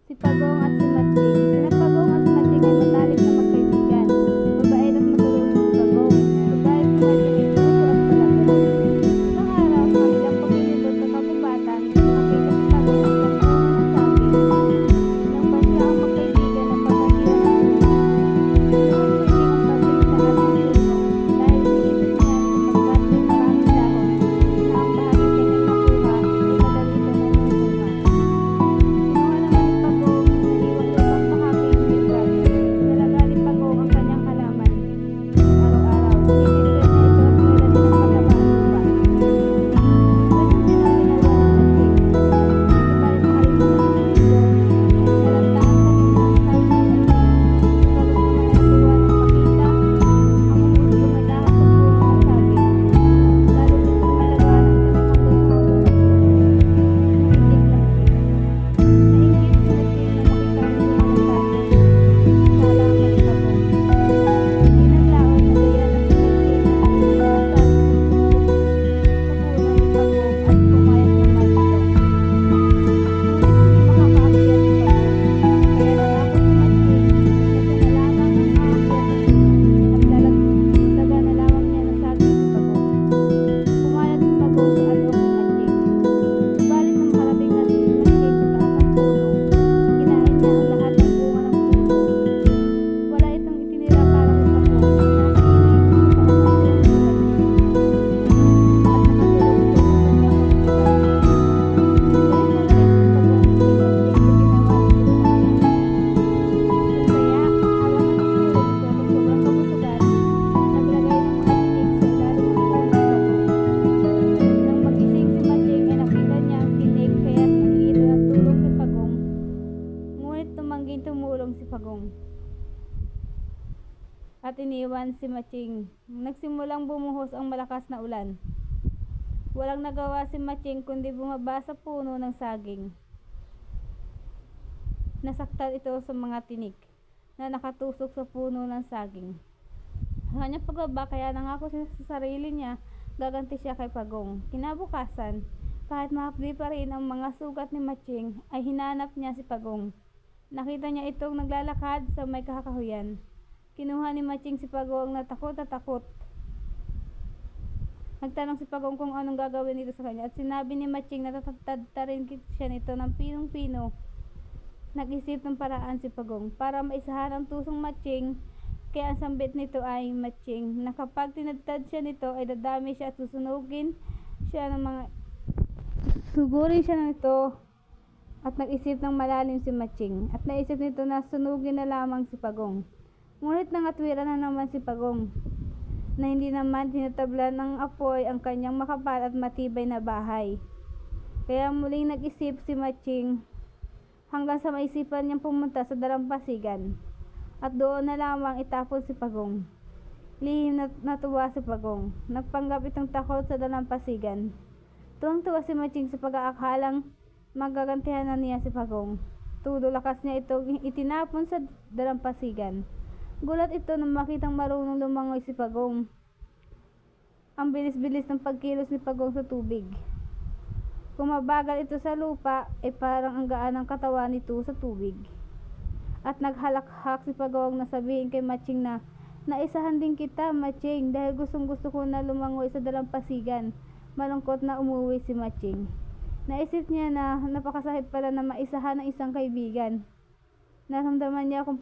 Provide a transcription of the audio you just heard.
Si Pagong at si Matching. Sina Pagong at Matching ay matalik na magkaibigan. Mabait at matulungin si Pagong. Subalit si Matching ay puso at palabiro. Isang araw, sa kanilang paglilibot sa kagubatan, nakita si Pagong ang isang puno ng saging. Nang ba siya ang magkaibigan ng pagkakira ng puno? Kinuha ni Matching ang pabalik na at ng puno dahil iniisip niya sa pagkat may maraming dahon na ang bahaging kanyang nakuha ay madali itong mamumunga. Kinuha naman ni Pagong ang naiwang lumang bahaging hibran. Inalaga ni Pagong ang kanyang halaman. Araw-araw, diniligan niya ito at nilagyan ng pataba ang lupa. Ganun din ang ginagawa ng Matching. Subalit makalipas ang isang linggo, nalantaan sa gitna ng saging ni Matching. Si Pagong naman ay natuwa nang makita ang humusbong na dahon sa puno ng saging. Lalo nitong inalagaan ang kanyang hanggang sa mamuhay ito. Nanginig na Matching. Nainggit si Matching na makita ang bunga ng saging sa halaman ni Pagong. Di naglaon na gaya na si Matching na umaasal sa puno ni Pagong at pumayag naman ito. Ngunit hindi makakaakyat si Pagong. Kaya nangako si Matching na siya na lamang ang aakyat sa puno at lalagdagan na lamang niya ng saging si Pagong. Pumayag si Pagong sa alok ni Matching. Subalit nang makarating na si Matching sa taas ng puno, kinain niya ang lahat ng bunga ng puno. Wala itong itinira para kay Pagong. Nakinig sa pakasalubong ni Matching at nakatulog ito sa sobrang kagustuhan. Galit na galit si Pagong kay Matching sa ginawa nito sa kanya. Kung kaya, habang natutulog ito sa sobrang kagustuhan, naglagay ng mga tinik sa ilalim ng puno si Pagong. Nang magising si Matching ay nakita niya ang tinik kaya't humingi ito ng tulong kay Pagong. Ngunit tumangging tumulong si Pagong at iniwan si Matching. Nagsimulang bumuhos ang malakas na ulan. Walang nagawa si Matching kundi bumaba sa puno ng saging. Nasaktan ito sa mga tinik na nakatusok sa puno ng saging. Sa kanyang pagbaba, kaya nangako siya sa sarili niya, gaganti siya kay Pagong. Kinabukasan, kahit mahapdi pa rin ang mga sugat ni Matching, ay hinanap niya si Pagong. Nakita niya itong naglalakad sa may kakahuyan. Kinuha ni Matching si Pagong na takot na takot. Nagtanong si Pagong kung anong gagawin nito sa kanya at sinabi ni Matching na tatadtarin siya nito ng pinong-pino. Nag-isip ng paraan si Pagong para maisahan ang tusong Matching, kaya ang sambit nito ay Matching na kapag tinadtad siya nito ay dadami siya at sugurin siya nito. At nag-isip ng malalim si Matching at naisip nito na sunugin na lamang si Pagong. Ngunit nangatwiran na naman si Pagong na hindi naman tinatablan ng apoy ang kanyang makapal at matibay na bahay. Kaya muling nag-isip si Matching hanggang sa maisipan niyang pumunta sa dalampasigan at doon na lamang itapon si Pagong. Lihim na natuwa si Pagong. Nagpanggap itong takot sa dalampasigan. Tuwang-tuwa si Matching sa pag-aakalang magagantihan na niya si Pagong. Todo lakas niya itong itinapon sa dalampasigan. Gulat ito nang makitang marunong lumangoy si Pagong. Ang bilis-bilis ng pagkilos ni Pagong sa tubig. Kung mabagal ito sa lupa, ay parang ang gaan ng katawan nito sa tubig. At naghalakhak si Pagong na sabihin kay Matching na, "Naisahan din kita, Matching, dahil gustong-gusto ko na lumangoy sa dalampasigan." Malungkot na umuwi si Matching. Naisip niya na napakasakit pala na maisahan ng isang kaibigan. Naramdaman niya kung